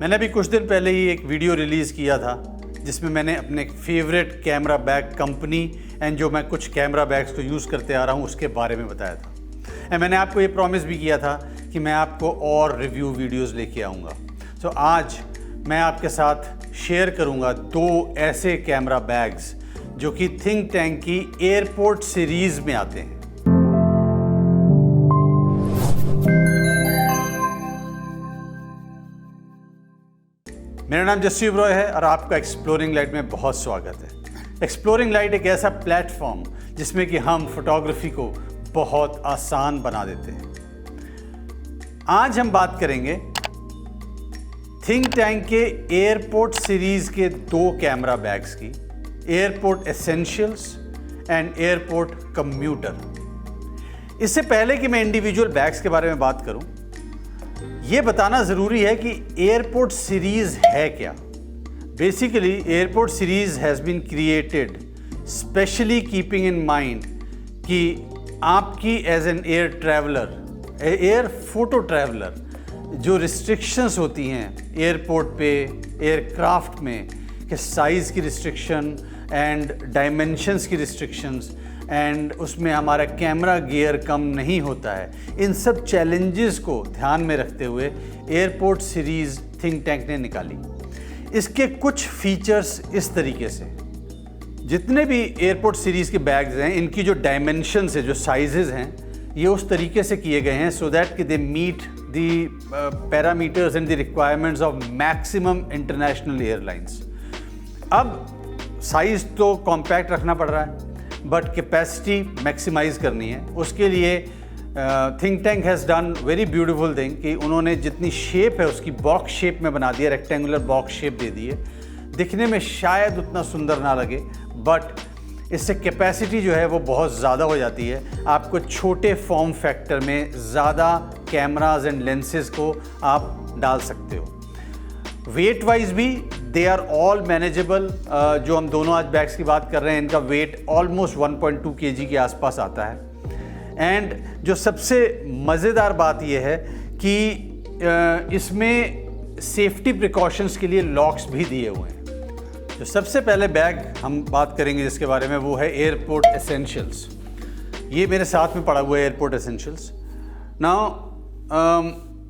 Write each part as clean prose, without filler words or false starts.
मैंने अभी कुछ दिन पहले ही एक वीडियो रिलीज़ किया था जिसमें मैंने अपने favourite camera bag company and जो मैं कुछ कैमरा बैग्स को यूज़ करते आ रहा हूँ उसके बारे में बताया था। एंड मैंने आपको ये प्रॉमिस भी किया था कि मैं आपको और रिव्यू वीडियोस लेके आऊँगा। तो आज मैं आपके साथ शेयर करूँगा 2 ऐसे कैमरा बैग्स जो कि थिंक टैंक की एयरपोर्ट सीरीज़ में आते हैं। मेरा नाम जसवीर रॉय है और आपका एक्सप्लोरिंग लाइट में बहुत स्वागत है। एक्सप्लोरिंग लाइट एक ऐसा प्लेटफॉर्म जिसमें कि हम फोटोग्राफी को बहुत आसान बना देते हैं। आज हम बात करेंगे थिंक टैंक के एयरपोर्ट सीरीज के 2 कैमरा बैग्स की, airport essentials and airport commuter. इससे पहले कि मैं इंडिविजुअल बैग्स के बारे में बात करूं, ये बताना ज़रूरी है कि एयरपोर्ट सीरीज़ है क्या। Basically airport series has been created specially keeping in mind कि आपकी as an air traveller, air photo traveller, जो रिस्ट्रिक्शंस होती हैं एयरपोर्ट पे, एयरक्राफ्ट में, कि साइज़ की रिस्ट्रिक्शन एंड डायमेंशंस की रिस्ट्रिक्शंस एंड उसमें हमारा कैमरा गियर कम नहीं होता है, इन सब चैलेंजेस को ध्यान में रखते हुए एयरपोर्ट सीरीज़ थिंक टैंक ने निकाली। इसके कुछ फीचर्स इस तरीके से, जितने भी एयरपोर्ट सीरीज़ के बैग्स हैं इनकी जो डायमेंशंस है, जो साइजेस हैं, ये उस तरीके से किए गए हैं सो दैट कि they meet the parameters and the requirements of maximum international airlines. अब साइज़ तो कॉम्पैक्ट रखना पड़ रहा है बट कैपेसिटी मैक्सिमाइज़ करनी है। उसके लिए think tank has done very beautiful thing कि उन्होंने जितनी शेप है उसकी बॉक्स शेप में बना दिया, रेक्टेंगुलर बॉक्स शेप दे दी है। दिखने में शायद उतना सुंदर ना लगे बट इससे कैपेसिटी जो है वो बहुत ज़्यादा हो जाती है। आपको छोटे फॉर्म फैक्टर में ज़्यादा कैमराज एंड लेंसेज को आप डाल सकते हो। वेट वाइज भी दे आर ऑल मैनेजेबल। जो हम दोनों आज बैग्स की बात कर रहे हैं इनका वेट ऑलमोस्ट 1.2 kg के आसपास आता है। एंड जो सबसे मज़ेदार बात यह है कि इसमें सेफ्टी प्रिकॉशंस के लिए लॉक्स भी दिए हुए हैं। जो सबसे पहले बैग हम बात करेंगे जिसके बारे में वो है एयरपोर्ट एसेंशियल्स। ये मेरे साथ में पड़ा हुआ है एयरपोर्ट एसेंशियल्स। नाउ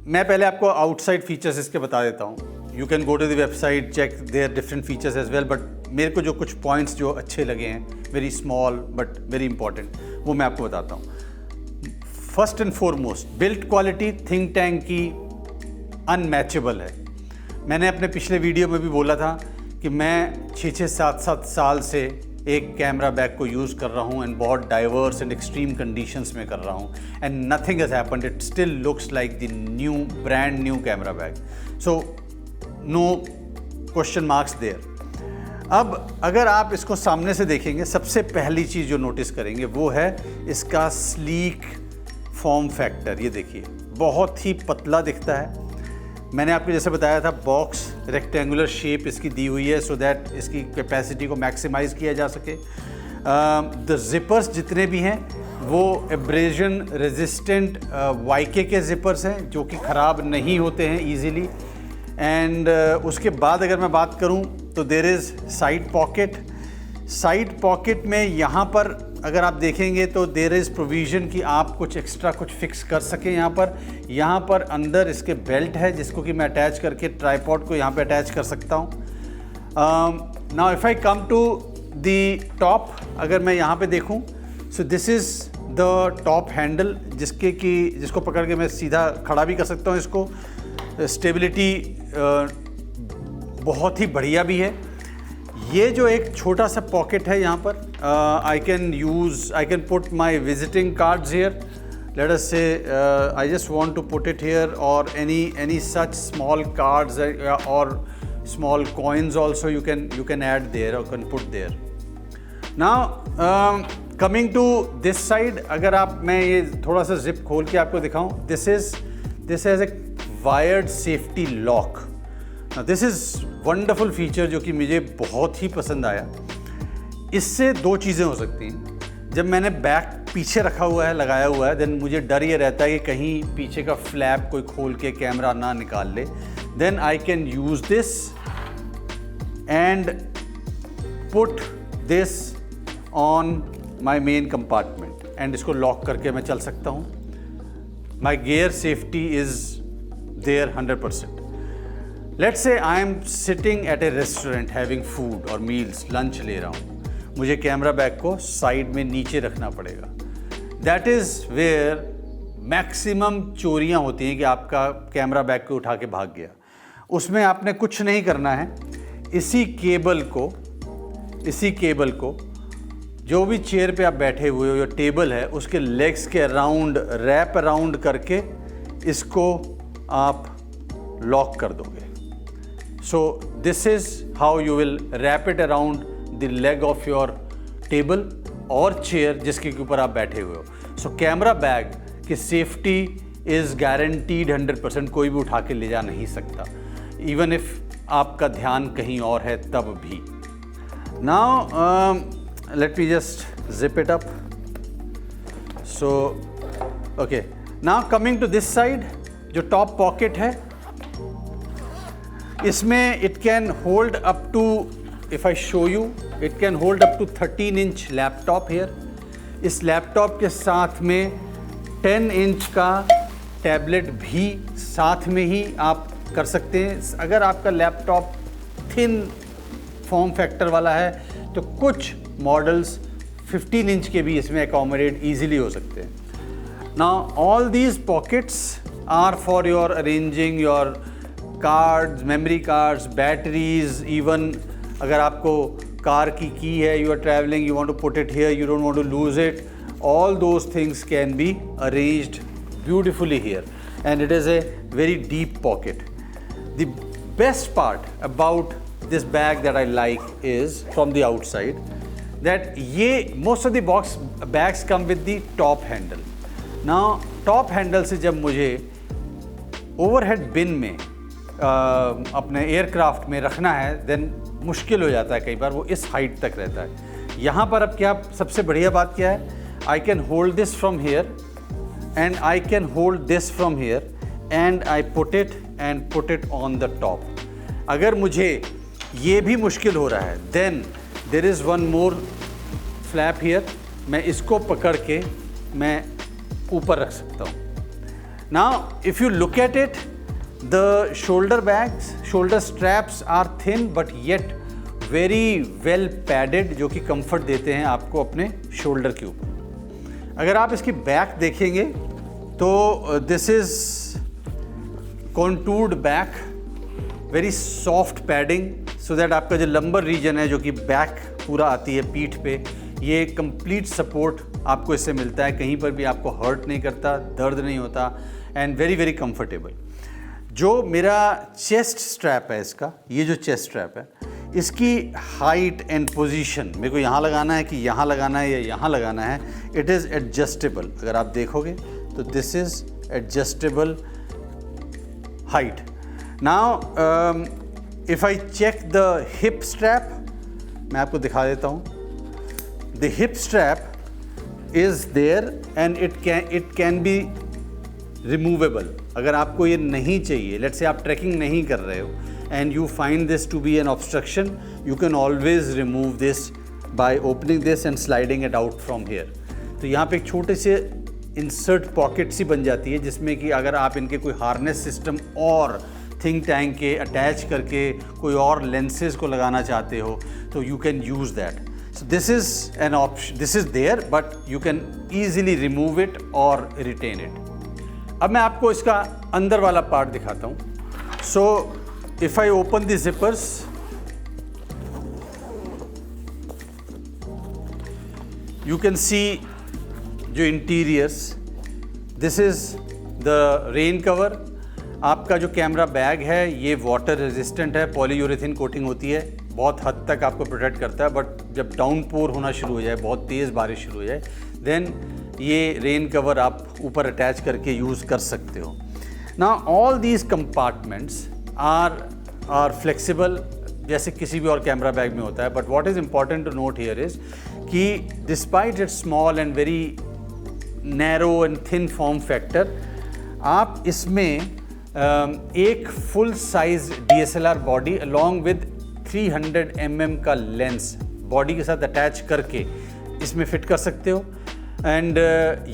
मैं पहले आपको आउटसाइड फीचर्स इसके बता देता हूँ। You can go to the website, check their different features as well, but मेरे को जो कुछ पॉइंट्स जो अच्छे लगे हैं, very small but very important, वो मैं आपको बताता हूँ। First and foremost, build quality think tank की अनमैचेबल है। मैंने अपने पिछले वीडियो में भी बोला था कि मैं 6-7 साल से एक कैमरा बैग को यूज़ कर रहा हूँ एंड बहुत डाइवर्स एंड एक्सट्रीम कंडीशंस में कर रहा हूँ and nothing has happened, it still looks like the new, brand new camera bag. So no question marks there. अब अगर आप इसको सामने से देखेंगे, सबसे पहली चीज़ जो नोटिस करेंगे वो है इसका स्लीक फॉर्म फैक्टर। ये देखिए बहुत ही पतला दिखता है। मैंने आपको जैसे बताया था बॉक्स रेक्टेंगुलर शेप इसकी दी हुई है सो दैट इसकी कैपेसिटी को मैक्सिमाइज़ किया जा सके। द जिपर्स जितने भी हैं वो एब्रेजन रेजिस्टेंट वाईके के जिपर्स हैं जो कि ख़राब नहीं होते हैं ईजीली। एंड उसके बाद अगर मैं बात करूं तो there is side pocket. Side pocket में यहाँ पर अगर आप देखेंगे तो देयर इज़ प्रोविज़न कि आप कुछ एक्स्ट्रा कुछ फिक्स कर सकें। यहाँ पर अंदर इसके बेल्ट है जिसको कि मैं अटैच करके ट्राईपॉड को यहाँ पे अटैच कर सकता हूँ। Now if I come to the top, अगर मैं यहाँ पे देखूँ, so this is the top handle जिसको पकड़ के मैं सीधा खड़ा भी कर सकता हूँ। इसको स्टेबिलिटी बहुत ही बढ़िया भी है। ये जो एक छोटा सा पॉकेट है यहाँ पर, I can put my visiting cards here. Let us say I just want to put it here और एनी सच स्मॉल कार्ड्स और small coins also you can add there और can put there. Now coming to this side, अगर मैं ये थोड़ा सा zip खोल के आपको दिखाऊं, this has a wired safety lock. This is wonderful feature जो कि मुझे बहुत ही पसंद आया। इससे 2 चीज़ें हो सकती हैं। जब मैंने बैग पीछे रखा हुआ है, लगाया हुआ है, देन मुझे डर ये रहता है कि कहीं पीछे का फ्लैप कोई खोल के कैमरा ना निकाल ले। then I can use this and put this on my main compartment and इसको लॉक करके मैं चल सकता हूँ. My gear safety is there 100%. Let's say I am sitting at a restaurant having food or meals, lunch ले रहा हूँ. मुझे कैमरा बैग को साइड में नीचे रखना पड़ेगा. That is where मैक्सिमम चोरियाँ होती हैं कि आपका कैमरा बैग को उठा के भाग गया. उसमें आपने कुछ नहीं करना है. इसी केबल को जो भी चेयर पे आप बैठे हुए हो या टेबल है उसके लेग्स के अराउंड रैप अराउंड करके इसको आप लॉक कर दोगे. सो this is how you will wrap it around the leg of your table और चेयर जिसके ऊपर आप बैठे हुए हो. सो कैमरा बैग की सेफ्टी इज़ गारंटीड 100%. कोई भी उठा के ले जा नहीं सकता, इवन इफ आपका ध्यान कहीं और है तब भी. Now let me just zip it up. So okay, now coming to this side, जो top pocket है इसमें it can hold up to, if I show you, it can hold up to 13-inch laptop here. इस laptop के साथ में 10 inch का tablet भी साथ में ही आप कर सकते हैं. अगर आपका लैपटॉप थिन फॉर्म फैक्टर वाला है तो कुछ मॉडल्स 15 इंच के भी इसमें अकोमोडेट ईजिली हो सकते हैं. Now all these pockets are for your arranging your cards, memory cards, batteries. Even अगर आपको कार की है, you are travelling, you want to put it here, you don't want to lose it, all those things can be arranged beautifully here and it is a very deep pocket. The best part about this bag that I like is from the outside that most of the bags come with the top handle. Now top handle से जब मुझे overhead bin में अपने aircraft में रखना है then मुश्किल हो जाता है कई बार, वो इस हाइट तक रहता है. यहाँ पर अब क्या सबसे बढ़िया बात क्या है, I can hold this from here and I can hold this from here and I put it on the top. अगर मुझे ये भी मुश्किल हो रहा है then there is one more flap here. मैं इसको पकड़ के मैं ऊपर रख सकता हूँ. Now if you look at it, the shoulder straps are thin but yet very well padded, जो कि कंफर्ट देते हैं आपको अपने शोल्डर के ऊपर. अगर आप इसकी बैक देखेंगे तो this is contoured back, very soft padding, so that आपका जो लंबर रीजन है जो कि बैक पूरा आती है पीठ पे, ये कंप्लीट सपोर्ट आपको इससे मिलता है. कहीं पर भी आपको हर्ट नहीं करता, दर्द नहीं होता एंड वेरी वेरी कंफर्टेबल. जो मेरा चेस्ट स्ट्रैप है इसका, ये जो चेस्ट स्ट्रैप है इसकी हाइट एंड पोजीशन मेरे को यहाँ लगाना है कि यहाँ लगाना है या यहाँ लगाना है, इट इज़ एडजस्टेबल. अगर आप देखोगे तो this is adjustable height. Now if I check the hip strap, मैं आपको दिखा देता हूँ. The hip strap is there and it can be removable. अगर आपको ये नहीं चाहिए, लेट्स से आप ट्रैकिंग नहीं कर रहे हो and you find this to be an obstruction, you can always remove this by opening this and sliding it out from here. तो यहाँ पे एक छोटे से इंसर्ट पॉकेट सी बन जाती है जिसमें कि अगर आप इनके कोई हार्नेस सिस्टम और थिंक टैंक के अटैच करके कोई और लेंसेज को लगाना चाहते हो तो you can use that. So this is an option, this is there but you can easily remove it or retain it. अब मैं आपको इसका अंदर वाला पार्ट दिखाता हूँ. So if I open the zippers, you can see जो interiors, this is the rain cover. आपका जो कैमरा बैग है ये वाटर रेजिस्टेंट है, पॉलीयूरेथीन कोटिंग होती है, बहुत हद तक आपको प्रोटेक्ट करता है. बट जब डाउनपोर होना शुरू हो जाए, बहुत तेज़ बारिश शुरू हो जाए, देन ये रेन कवर आप ऊपर अटैच करके यूज़ कर सकते हो. Now all these compartments are flexible जैसे किसी भी और कैमरा बैग में होता है. But what is important to note here is कि despite its small and very narrow and thin form factor, आप इसमें एक full size DSLR body along with 300 mm का लेंस बॉडी के साथ अटैच करके इसमें फिट कर सकते हो। एंड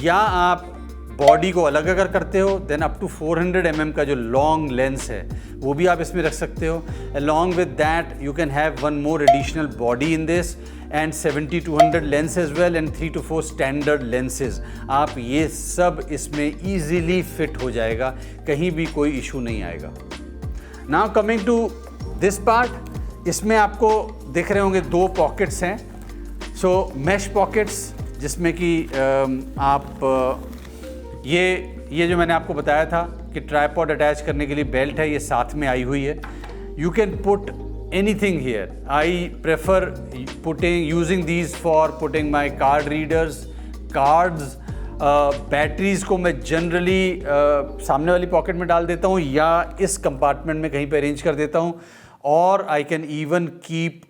या आप बॉडी को अलग अगर करते हो देन अप टू 400 mm का जो लॉन्ग लेंस है वो भी आप इसमें रख सकते हो। Along with that you can have one more additional body in this and 70-200 lens as well and 3 to 4 standard lenses. आप ये सब इसमें ईजीली फिट हो जाएगा, कहीं भी कोई इशू नहीं आएगा। Now coming to this part, इसमें आपको दिख रहे होंगे 2 पॉकेट्स हैं। सो मैश पॉकेट्स जिसमें कि आप ये जो मैंने आपको बताया था कि ट्राइपॉड अटैच करने के लिए बेल्ट है, ये साथ में आई हुई है। You can put anything here. I prefer using these for putting my card readers, cards, batteries को मैं जनरली सामने वाली पॉकेट में डाल देता हूँ या इस कंपार्टमेंट में कहीं पे अरेंज कर देता हूँ। और I can even keep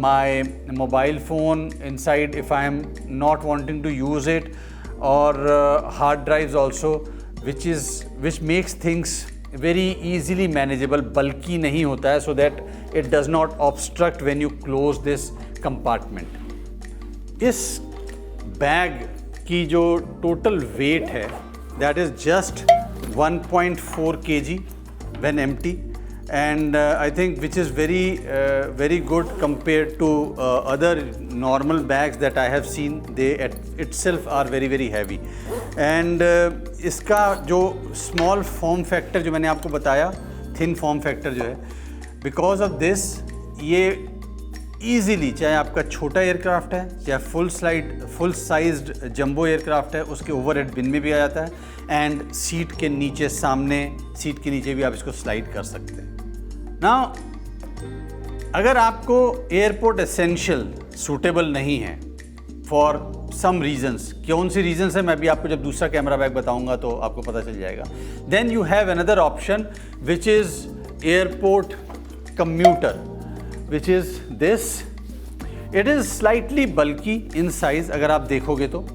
my mobile phone inside if I am not wanting to use it, और hard drives also which makes things very easily manageable, बल्कि नहीं होता है, so that it does not obstruct when you close this compartment. इस bag की जो total weight है that is just 1.4 kg when empty, and I think which is very good compared to other normal bags that I have seen. They itself are very heavy, and इसका जो small form factor जो मैंने आपको बताया, thin form factor जो है, because of this ये easily, चाहे आपका छोटा एयरक्राफ्ट है चाहे फुल साइज्ड जंबो एयरक्राफ्ट है, उसके ओवरहेड बिन में भी आ जाता है, एंड सीट के नीचे सामने सीट के नीचे भी आप इसको स्लाइड कर सकते हैं। नाउ अगर आपको एयरपोर्ट एसेंशियल सूटेबल नहीं है फॉर सम रीजंस, कौन सी रीजंस है मैं भी आपको जब दूसरा कैमरा बैग बताऊंगा तो आपको पता चल जाएगा, then you have another option which is airport commuter, which is this. It is slightly bulky in size, अगर आप देखोगे तो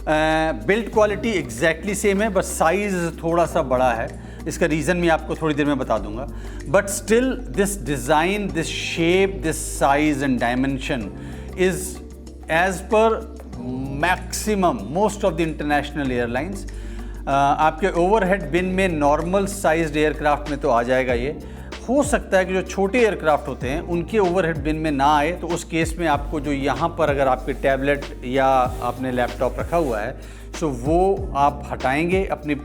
बिल्ड क्वालिटी एग्जैक्टली सेम है, बस साइज़ थोड़ा सा बड़ा है। इसका रीज़न मैं आपको थोड़ी देर में बता दूंगा, but still this design, this shape, this size and dimension is as per maximum most of the international airlines. आपके ओवरहेड बिन में नॉर्मल साइज्ड एयरक्राफ्ट में तो आ जाएगा ये। हो सकता है कि जो छोटे एयरक्राफ्ट होते हैं उनके ओवरहेड बिन में ना आए, तो उस केस में आपको जो यहाँ पर अगर आपके टैबलेट या आपने लैपटॉप रखा हुआ है, सो वो आप हटाएंगे, अपनी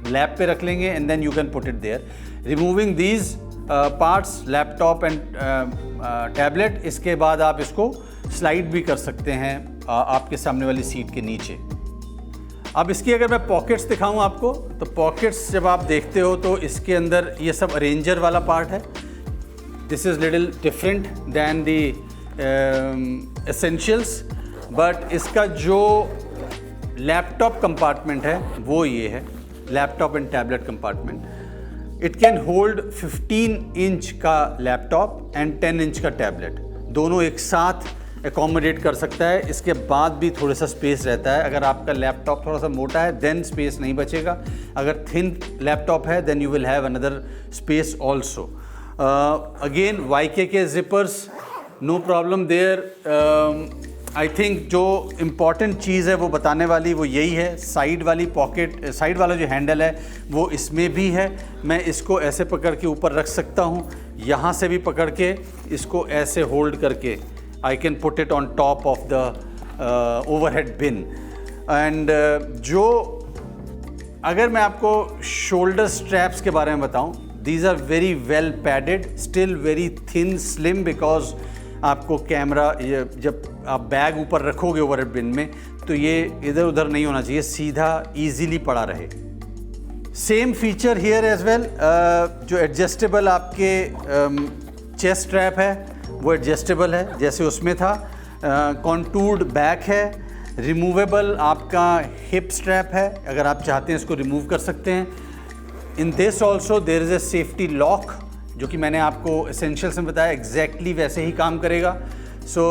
लैप पे रख लेंगे, and then you can put it there, removing these parts, laptop and tablet. इसके बाद आप इसको स्लाइड भी कर सकते हैं आपके सामने वाली सीट के नीचे। अब इसकी अगर मैं पॉकेट्स दिखाऊं आपको, तो पॉकेट्स जब आप देखते हो तो इसके अंदर ये सब अरेंजर वाला पार्ट है। This is little different than the essentials, but इसका जो लैपटॉप कंपार्टमेंट है वो ये है, laptop and tablet compartment. It can hold 15 inch का लैपटॉप एंड 10 इंच का टैबलेट, दोनों एक साथ एकोमोडेट कर सकता है। इसके बाद भी थोड़ा सा स्पेस रहता है। अगर आपका लैपटॉप थोड़ा सा मोटा है देन स्पेस नहीं बचेगा, अगर थिन लैपटॉप है then you will have another space also. Again YKK zippers, no problem there. I think जो इम्पॉर्टेंट चीज़ है वो बताने वाली वो यही है, साइड वाली पॉकेट, साइड वाला जो हैंडल है वो इसमें भी है। मैं इसको ऐसे पकड़ के ऊपर रख सकता हूँ, यहाँ से भी पकड़ के इसको ऐसे होल्ड करके I can put it on top of the overhead bin. And जो अगर मैं आपको शोल्डर स्ट्रैप्स के बारे में बताऊँ, these are very well padded, still very thin slim, because आपको कैमरा जब आप बैग ऊपर रखोगे ओवरहेड बिन में तो ये इधर उधर नहीं होना चाहिए, सीधा इजीली पड़ा रहे। Same feature here as well, जो एडजस्टेबल आपके चेस्ट स्ट्रैप है वो एडजस्टेबल है जैसे उसमें था। कॉन्टूर्ड बैक है, रिमूवेबल आपका हिप स्ट्रैप है, अगर आप चाहते हैं इसको रिमूव कर सकते हैं। In this also there is a safety lock, जो कि मैंने आपको एसेंशियल्स में बताया एग्जैक्टली वैसे ही काम करेगा। So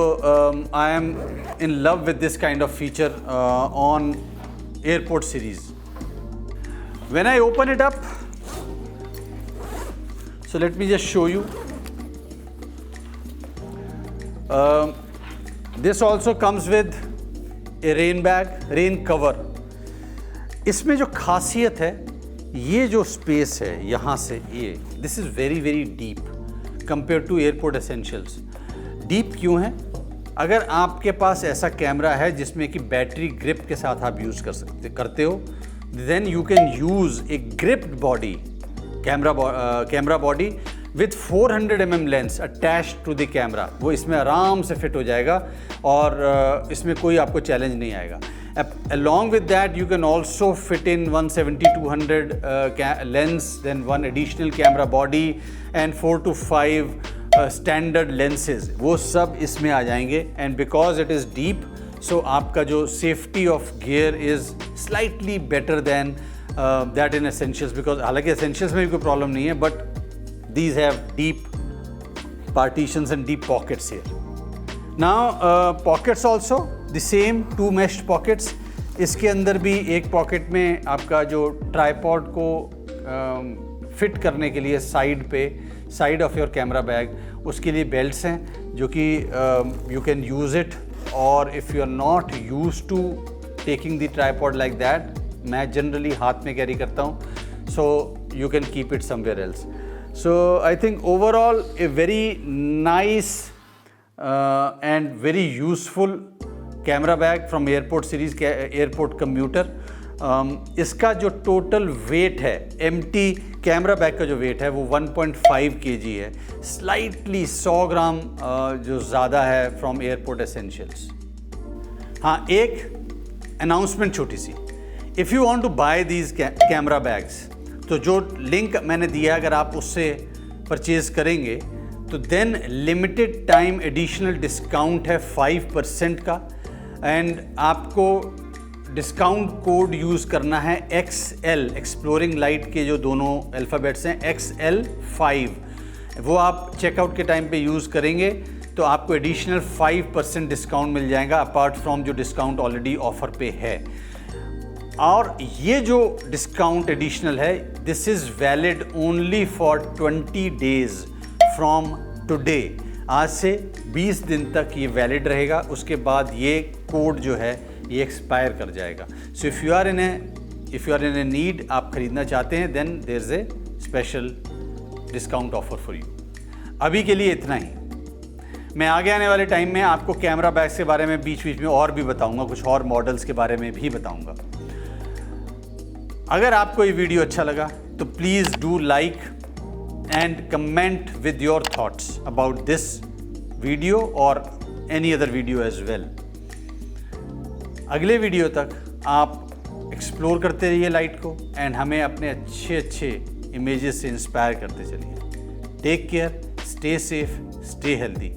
I am in love with this kind of feature on airport series. When I open it up, So let me just show you. This also comes with a rain bag, rain cover. इसमें जो खासियत है, ये जो space है यहाँ से ये, this is very very deep compare to airport essentials. Deep क्यों है? अगर आपके पास ऐसा कैमरा है जिसमें कि बैटरी ग्रिप के साथ आप यूज़ करते हो, then you can use a gripped body camera body with 400 mm lens attached to the camera. वो इसमें आराम से फिट हो जाएगा और इसमें कोई आपको चैलेंज नहीं आएगा। Along with that, you can also fit in 170-200 lens, then one additional camera body and 4 to 5 standard lenses. वो सब इसमें आ जाएंगे and because it is deep, so आपका जो safety of gear is slightly better than that in essentials, because हालांकि essentials में भी कोई problem नहीं है, but these have deep partitions and deep pockets here. Now pockets also the same, 2 meshed pockets. इसके अंदर भी एक पॉकेट में आपका जो ट्राइपॉड को फिट करने के लिए side of your camera bag, उसके लिए बेल्ट्स हैं जो कि यू कैन यूज़ इट, और if you are not use to taking the tripod like that, मैं जनरली हाथ में कैरी करता हूँ, so you can keep it somewhere else. So I think overall a very nice and very useful camera bag from airport series airport commuter. इसका जो total weight है, empty camera bag का जो wait है वो 1.5 kg है, slightly 100 ग्राम जो ज़्यादा है फ्रॉम एयरपोर्ट एसेंशियल्स. हाँ, एक अनाउंसमेंट छोटी सी, if you want to buy these camera bags, तो जो लिंक मैंने दिया अगर आप उससे परचेज़ करेंगे तो then limited time additional discount है 5% का, एंड आपको डिस्काउंट कोड यूज़ करना है XL, एक्सप्लोरिंग लाइट के जो दोनों अल्फ़ाबेट्स हैं XL5, वो आप चेकआउट के टाइम पे यूज़ करेंगे तो आपको एडिशनल 5% डिस्काउंट मिल जाएगा अपार्ट फ्रॉम जो डिस्काउंट ऑलरेडी ऑफ़र पे है. और ये जो डिस्काउंट एडिशनल है, this is valid only for 20 days from today. आज से 20 दिन तक ये वैलिड रहेगा, उसके बाद ये कोड जो है ये एक्सपायर कर जाएगा. So if you are in a need, आप ख़रीदना चाहते हैं, then there is a special discount offer for you. अभी के लिए इतना ही. मैं आगे आने वाले टाइम में आपको कैमरा बैग्स के बारे में बीच बीच में और भी बताऊंगा, कुछ और मॉडल्स के बारे में भी बताऊंगा. अगर आपको ये वीडियो अच्छा लगा तो please do like and comment with your thoughts about this video or any other video as well. अगले वीडियो तक आप एक्सप्लोर करते रहिए लाइट को एंड हमें अपने अच्छे इमेजेस से इंस्पायर करते चलिए. Take care, stay safe, stay healthy.